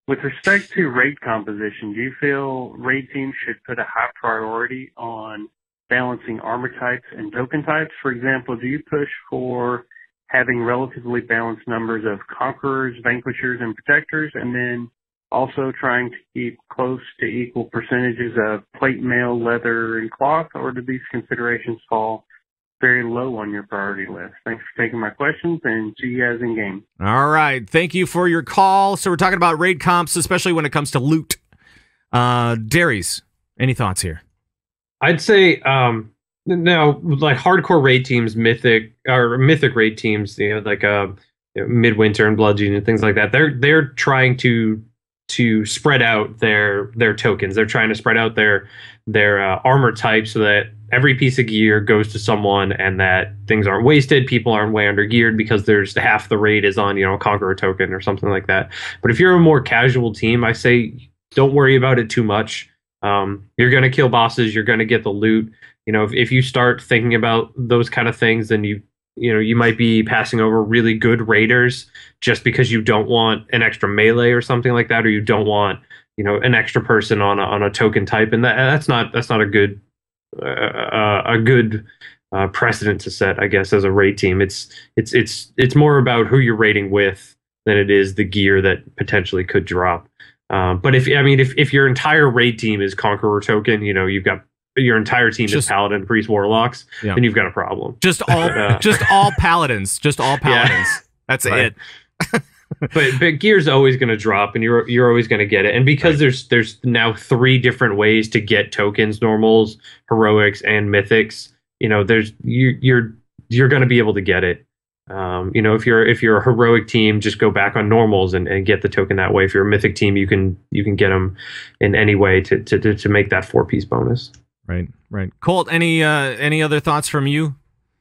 With respect to raid composition, do you feel raid teams should put a high priority on balancing armor types and token types? For example, do you push for having relatively balanced numbers of conquerors, vanquishers, and protectors, and then also trying to keep close to equal percentages of plate, mail, leather, and cloth, or do these considerations fall very low on your priority list? Thanks for taking my questions, and see you guys in game. All right. Thank you for your call. So we're talking about raid comps, especially when it comes to loot. Darius, any thoughts here? I'd say now, like hardcore raid teams, mythic raid teams, you know, like Midwinter and Bludgeon and things like that. They're trying to spread out their tokens. They're trying to spread out their armor type so that every piece of gear goes to someone, and that things aren't wasted. People aren't way under geared because there's half the raid is on, you know, a conqueror token or something like that. But if you're a more casual team, I say don't worry about it too much. You're going to kill bosses. You're going to get the loot. You know, if you start thinking about those kind of things, then you might be passing over really good raiders just because you don't want an extra melee or something like that, or you don't want, you know, an extra person on a token type, and that's not a good precedent to set, I guess, as a raid team. It's more about who you're raiding with than it is the gear that potentially could drop. But if your entire raid team is conqueror token, you know, you've got your entire team is paladin, priest, warlocks, then you've got a problem. Just all paladins. Yeah. That's it. but gear's always going to drop, and you're always going to get it. And because there's now 3 different ways to get tokens: normals, heroics, and mythics. You know, you're going to be able to get it. You know, if you're a heroic team, just go back on normals and get the token that way. If you're a mythic team, you can get them in any way to make that 4-piece bonus. Right. Colt, any other thoughts from you?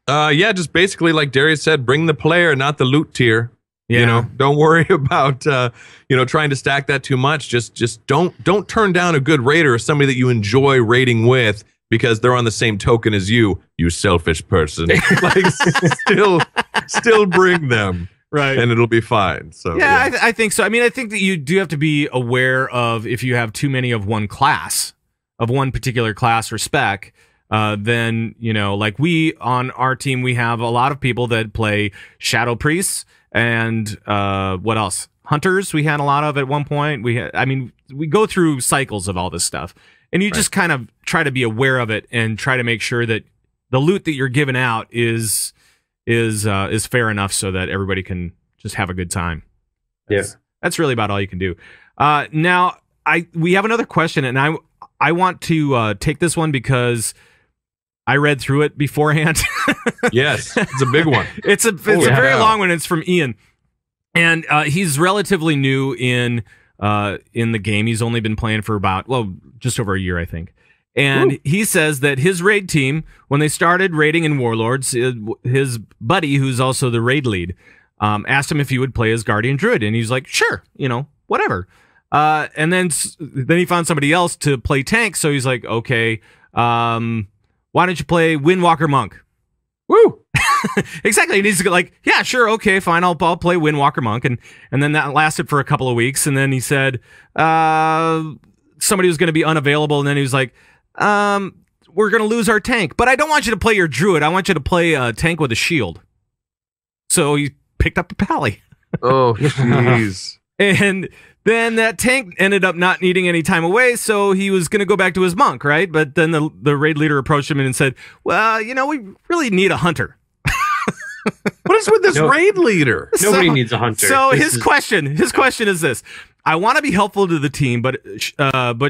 Yeah, just basically like Darius said, bring the player, not the loot tier. Yeah. You know, don't worry about trying to stack that too much. Just don't turn down a good raider or somebody that you enjoy raiding with because they're on the same token as you selfish person. Like still bring them. Right. And it'll be fine. So yeah. I think so. I mean, I think that you do have to be aware of if you have too many of one class, of one particular class or spec, then, you know, like we on our team, we have a lot of people that play Shadow Priests and what else? Hunters we had a lot of at one point. We go through cycles of all this stuff, and you just kind of try to be aware of it and try to make sure that the loot that you're giving out is fair enough so that everybody can just have a good time. That's really about all you can do. Now we have another question, and I want to take this one because I read through it beforehand. Yes, it's a big one. It's a very long one. It's from Ian, and he's relatively new in the game. He's only been playing for just over a year, I think. And he says that his raid team, when they started raiding in Warlords, his buddy, who's also the raid lead, asked him if he would play as Guardian Druid, and he's like, sure, whatever. And then he found somebody else to play tank, so he's like, okay, why don't you play Windwalker Monk? Woo! Exactly. And he's like, yeah, sure, okay, fine, I'll play Windwalker Monk. And then that lasted for a couple of weeks, and then he said somebody was going to be unavailable, and then he was like, we're going to lose our tank, but I don't want you to play your Druid. I want you to play a tank with a shield. So he picked up a Pally. Oh, jeez. And then that tank ended up not needing any time away, so he was going to go back to his monk, right? But then the raid leader approached him and said, well, we really need a hunter. What is with this raid leader? Nobody needs a hunter. So his question is this. I want to be helpful to the team, but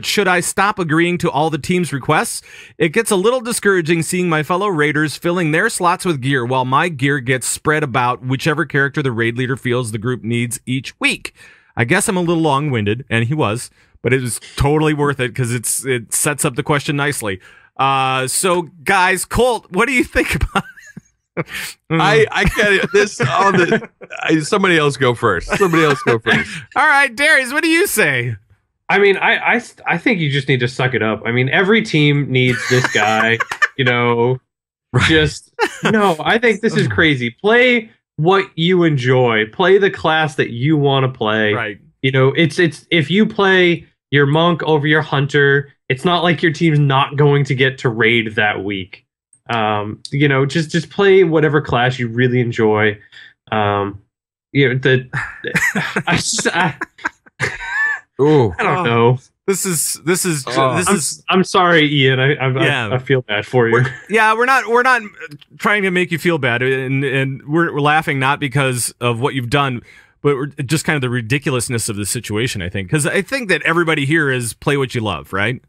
should I stop agreeing to all the team's requests? It gets a little discouraging seeing my fellow raiders filling their slots with gear while my gear gets spread about whichever character the raid leader feels the group needs each week. I guess I'm a little long-winded, and he was, but it was totally worth it because it sets up the question nicely. So, guys, Colt, what do you think about it? I can't. Somebody else go first. All right, Darius, what do you say? I mean, I think you just need to suck it up. I mean, every team needs this guy. Just no. I think this is crazy. Play what you enjoy. Play the class that you want to play. Right. It's if you play your monk over your hunter, it's not like your team's not going to get to raid that week. Just play whatever class you really enjoy. I don't know. This is. I'm sorry, Ian. I feel bad for you. We're not trying to make you feel bad, and we're laughing not because of what you've done, but we're just kind of the ridiculousness of the situation. I think because I think that everybody here is play what you love, right?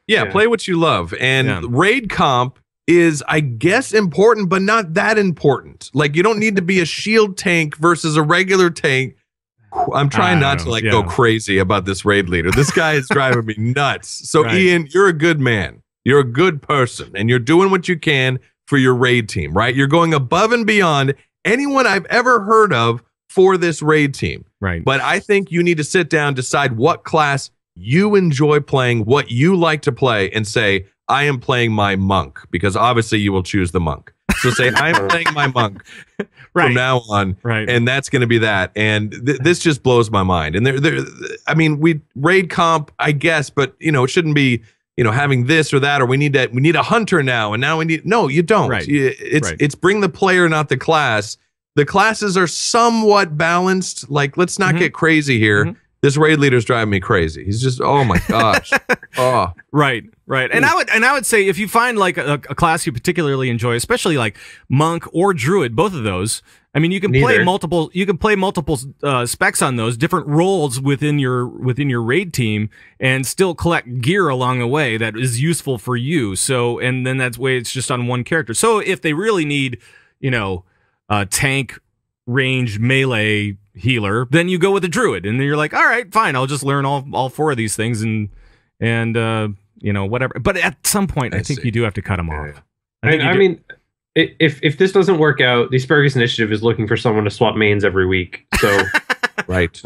Yeah, play what you love, and raid comp is, I guess, important, but not that important. Like, you don't need to be a shield tank versus a regular tank. I'm trying not to go crazy about this raid leader. This guy is driving me nuts. So, Ian, you're a good man. You're a good person, and you're doing what you can for your raid team, right? You're going above and beyond anyone I've ever heard of for this raid team. Right. But I think you need to sit down, decide what class you enjoy playing, what you like to play, and say, I am playing my monk, because obviously you will choose the monk. So say, I'm playing my monk from now on, and that's going to be that. And this just blows my mind. And we raid comp, I guess, but it shouldn't be having this or that, or we need a hunter now, and now no, you don't. Right. It's bring the player, not the class. The classes are somewhat balanced. Like, let's not get crazy here. Mm-hmm. This raid leader's driving me crazy. He's just, oh my gosh. Oh. Right. And I would say if you find like a class you particularly enjoy, especially like monk or druid, both of those. I mean, you can play multiple. You can play multiple specs on those different roles within your raid team, and still collect gear along the way that is useful for you. So, and then that's way it's just on one character. So if they really need, tank, range, melee healer, then you go with a druid, and then you're like, all right, fine, I'll just learn all four of these things and whatever. But at some point, I think you do have to cut them off. I mean, if this doesn't work out, the Asparagus Initiative is looking for someone to swap mains every week. So right,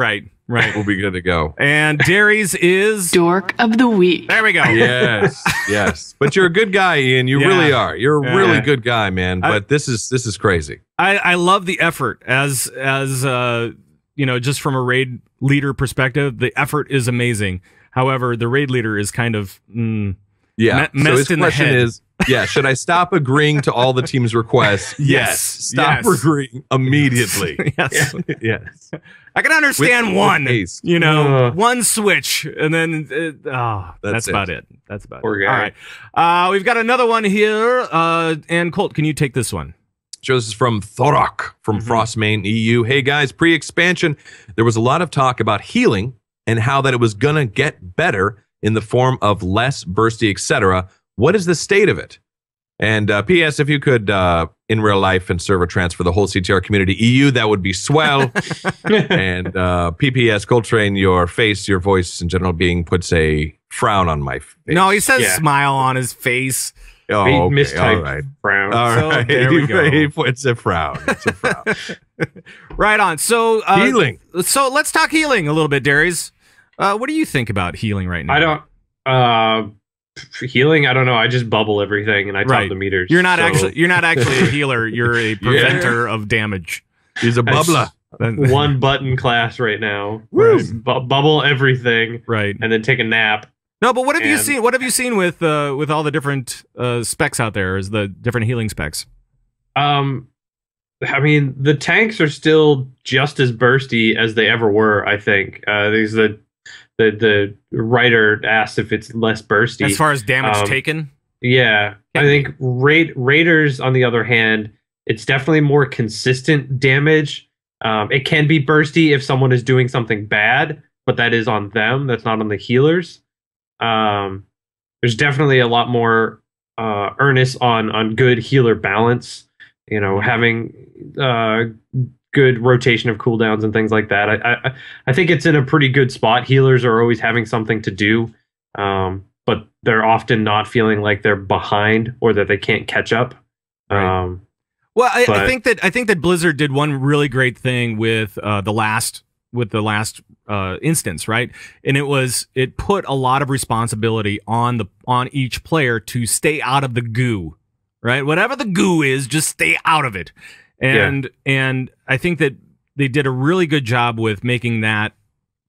we'll be good to go. And Darius is Dork of the Week. There we go. Yes. But you're a good guy, Ian. You really are. You're a really good guy, man. But this is crazy. I love the effort as just from a raid leader perspective, the effort is amazing. However, the raid leader is kind of so his in the question head. is, Yeah, should I stop agreeing to all the team's requests? Yes. Stop agreeing immediately. Yes. Yes. I can understand With one, haste. one switch, and then, that's about it. That's about Poor it. guy. All right. We've got another one here. And Colt, can you take this one? So this is from Thorak from Frostmain EU. Hey guys, pre-expansion, there was a lot of talk about healing and how that it was gonna get better in the form of less bursty, etc. What is the state of it? And P.S. if you could, in real life and server transfer the whole CTR community EU, that would be swell. And P.P.S. Coltrane, your face, your voice in general being puts a frown on my face. No, he says smile on his face. Oh, He okay, mistyped all right. frown. All So, right. there we go. It's a frown. It's a frown. Right on. So Healing. So let's talk healing a little bit, Darius. What do you think about healing right now? I don't. Healing, I don't know. I just bubble everything and I top the meters. You're not so actually a healer. You're a preventer of damage. He's a bubbler. one button class right now. Right. Bubble everything, Right. and then take a nap. No, but what have you And- seen? What have you seen with all the different specs out there? Is the different healing specs? I mean, the tanks are still just as bursty as they ever were. I think. These the writer asked if it's less bursty As far as damage taken? Yeah, I think raiders, on the other hand, it's definitely more consistent damage. It can be bursty if someone is doing something bad, but that is on them. That's not on the healers. There's definitely a lot more earnest on good healer balance. Having good rotation of cooldowns and things like that. I think it's in a pretty good spot. Healers are always having something to do, but they're often not feeling like they're behind or that they can't catch up. Right. Well, I think that Blizzard did one really great thing with the last instance, right? And it put a lot of responsibility on each player to stay out of the goo, right? Whatever the goo is, just stay out of it. And I think that they did a really good job with making that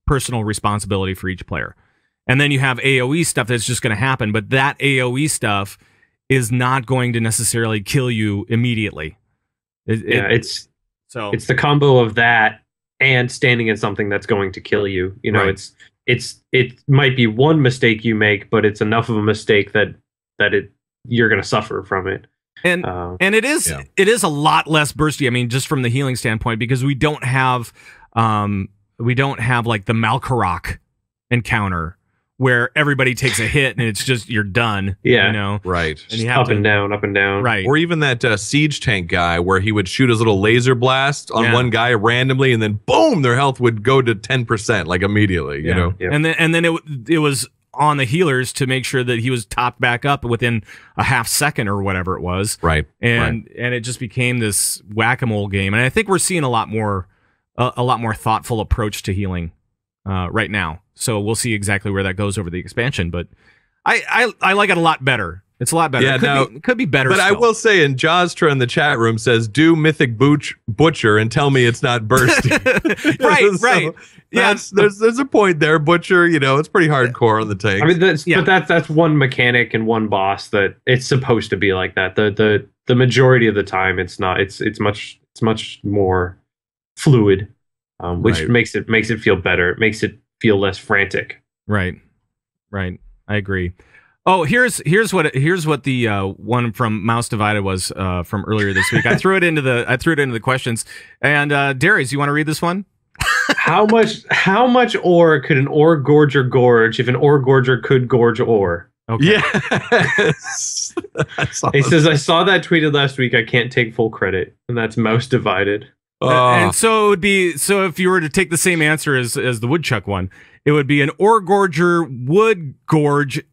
personal responsibility for each player. And then you have AoE stuff that's just going to happen, but that AoE stuff is not going to necessarily kill you immediately. It's the combo of that and standing in something that's going to kill you. It might be one mistake you make, but it's enough of a mistake that you're going to suffer from it. And it is a lot less bursty. I mean, just from the healing standpoint, because we don't have like the Malkarok encounter where everybody takes a hit and it's just you're done. Yeah, right. And you have and down, up and down. Right. Or even that siege tank guy where he would shoot his little laser blast on one guy randomly, and then boom, their health would go to 10%, like immediately. You know, and then it was on the healers to make sure that he was topped back up within a half second or whatever it was. Right. And it just became this whack-a-mole game. And I think we're seeing a lot more thoughtful approach to healing right now. So we'll see exactly where that goes over the expansion. But I like it a lot better. It's a lot better. Yeah, it could be better. But I will say, and Jawstra in the chat room says, "Do Mythic Butcher and tell me it's not bursty." right. Yeah, there's a point there, Butcher. It's pretty hardcore on the tank. I mean, but that's one mechanic and one boss that it's supposed to be like that. The majority of the time, it's not. It's much more fluid, which makes it feel better. It makes it feel less frantic. Right. I agree. Oh, here's what the one from Mouse Divided was from earlier this week. I threw it into the questions. And Darius, you want to read this one? How much ore could an ore gorger gorge if an ore gorger could gorge ore? Okay. Yes. He says, I saw that tweeted last week. I can't take full credit, and that's Mouse Divided. And so it would be, so if you were to take the same answer as the woodchuck one, it would be an ore gorger would gorge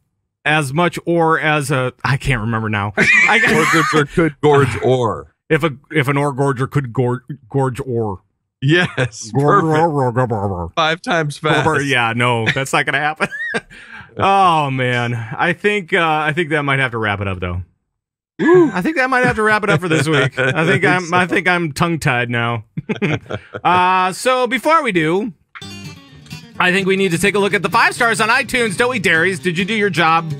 as much ore as I can't remember now. Ore gorger could gorge ore. If an ore gorger could gorge ore. Yes. Perfect. 5 times fast. Yeah, no, that's not gonna happen. Oh man. I think that might have to wrap it up though. I think that might have to wrap it up for this week. I think I'm tongue-tied now. So before we do, I think we need to take a look at the 5 stars on iTunes, don't we, Darius? Did you do your job?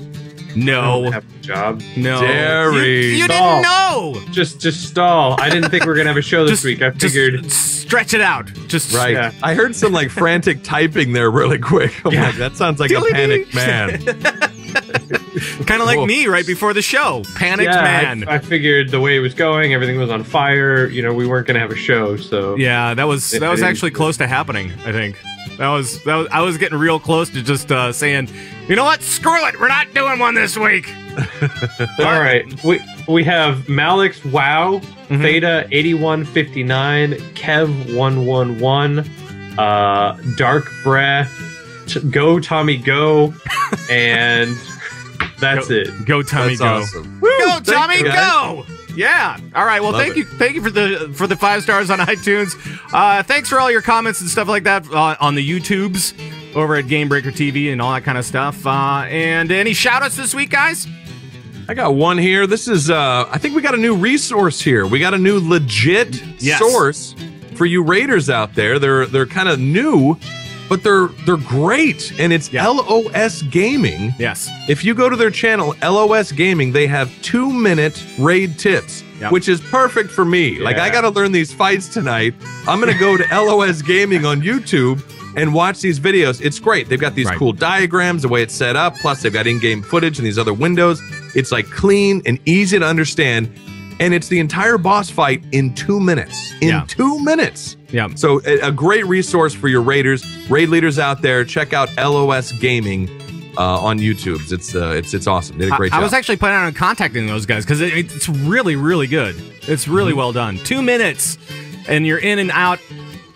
No. Have a job. No. Derry. You didn't know. Just stall. I didn't think we were gonna have a show this week. I figured just stretch it out. Just Right. Yeah. I heard some like frantic typing there really quick. I'm like, that sounds like a panicked man. kind of like Whoa. me right before the show. Panicked man. I figured the way it was going, everything was on fire. You know, we weren't gonna have a show. So Yeah, that was actually close to happening, I think. That was I was getting real close to just saying, you know what? Screw it. We're not doing one this week. All right. We have Malik's Wow, Theta 8159, Kev 111, Dark Breath, Go Tommy Go, and that's it. Go Tommy That's go. awesome. Go Tommy you, guys. go. Yeah. All right. Well, Love thank you for the 5 stars on iTunes. Thanks for all your comments and stuff like that on the YouTubes over at Game Breaker TV and all that kind of stuff. And any shout outs this week, guys? I got one here. This is I think we got a new resource here. We got a new legit source for you raiders out there. They're kind of new, but they're great, and it's LOS Gaming. Yes. If you go to their channel, LOS Gaming, they have 2-minute raid tips, which is perfect for me. Like, I got to learn these fights tonight. I'm going to go to LOS Gaming on YouTube and watch these videos. It's great. They've got these cool diagrams, the way it's set up, plus they've got in-game footage and these other windows. It's like clean and easy to understand, and it's the entire boss fight in 2 minutes. 2 minutes. Yeah. So a great resource for your raiders, raid leaders out there. Check out LOS Gaming on YouTube. It's awesome. They did a great job. I was actually planning on contacting those guys because it's really, really good. It's really well done. 2 minutes, and you're in and out.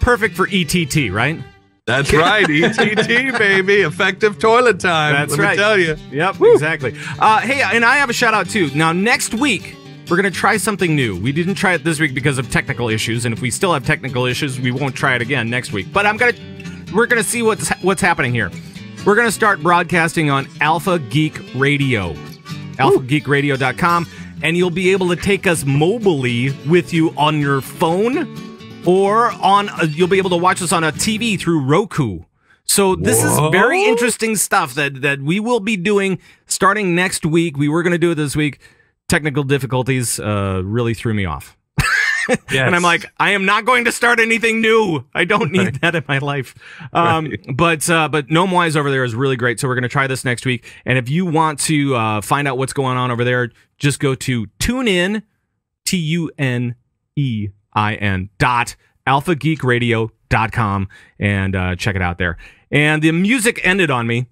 Perfect for ETT, right? That's right. ETT, baby. Effective toilet time. That's Let me tell you. Yep, exactly. Hey, and I have a shout out too. Now, next week, we're going to try something new. We didn't try it this week because of technical issues, and if we still have technical issues, we won't try it again next week. But we're going to see what's happening here. We're going to start broadcasting on Alpha Geek Radio, alphageekradio.com, and you'll be able to take us mobilely with you on your phone, or you'll be able to watch us on a TV through Roku. So this is very interesting stuff that we will be doing starting next week. We were going to do it this week. Technical difficulties really threw me off. And I'm like, I am not going to start anything new. I don't need that in my life. But Gnomewise over there is really great. So we're going to try this next week. And if you want to find out what's going on over there, just go to TuneIn, TuneIn.alphageekradio.com and check it out there. And the music ended on me.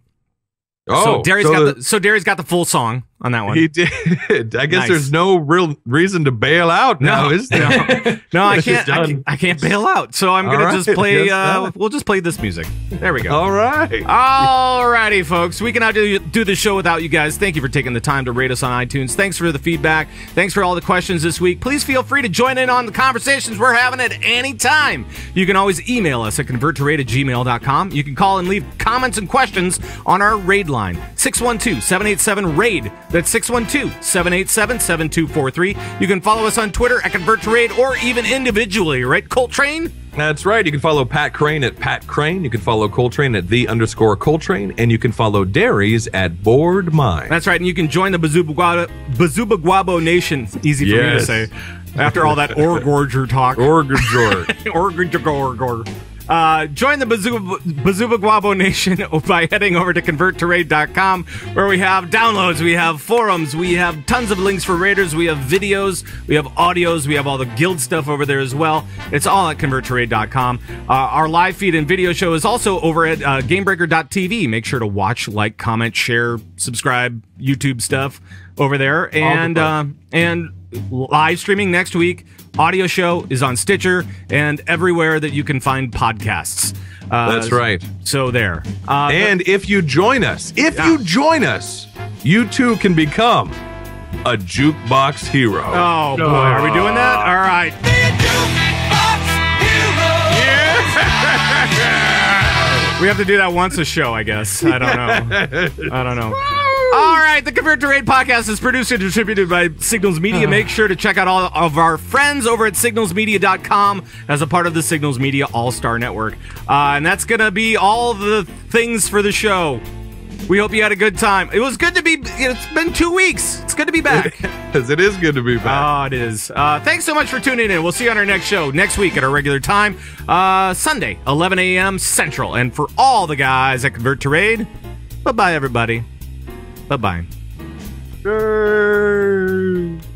So Derry's got the full song on that one. He did. I guess there's no real reason to bail out now, is there? No, I can't. I can't bail out. So I'm gonna just play. We'll just play this music. There we go. All right. Alrighty, folks. We cannot do the show without you guys. Thank you for taking the time to rate us on iTunes. Thanks for the feedback. Thanks for all the questions this week. Please feel free to join in on the conversations we're having at any time. You can always email us at converttoraid@gmail.com. You can call and leave comments and questions on our raid line, 612-787-RAID. That's 612-787-7243. You can follow us on Twitter at ConvertToRaid or even individually, right, Coltrane? That's right. You can follow Pat Krane at Pat Krane. You can follow Coltrane at _Coltrane. And you can follow Derry's at Board Mine. That's right. And you can join the Bazubagwabo Nation. Easy for me to say. After all that Orgorger talk. Orgorger. Join the Bazubagwabo Nation by heading over to converttoraid.com, where we have downloads, we have forums, we have tons of links for raiders, we have videos, we have audios, we have all the guild stuff over there as well. It's all at converttoraid.com. Our live feed and video show is also over at gamebreaker.tv. Make sure to watch, like, comment, share, subscribe, YouTube stuff over there. And live streaming next week. Audio show is on Stitcher and everywhere that you can find podcasts. That's right. So there. And if you join us, you too can become a jukebox hero. Oh, boy. Are we doing that? All right. Yeah. We have to do that once a show, I guess. I don't know. All right, the Convert to Raid podcast is produced and distributed by Signals Media. Make sure to check out all of our friends over at signalsmedia.com as a part of the Signals Media All-Star Network. And that's going to be all the things for the show. We hope you had a good time. It was good to be. It's been 2 weeks. It's good to be back. Because it is good to be back. Oh, it is. Thanks so much for tuning in. We'll see you on our next show next week at our regular time, Sunday, 11 a.m. Central. And for all the guys that convert to raid, bye-bye, everybody. Bye-bye. Yay.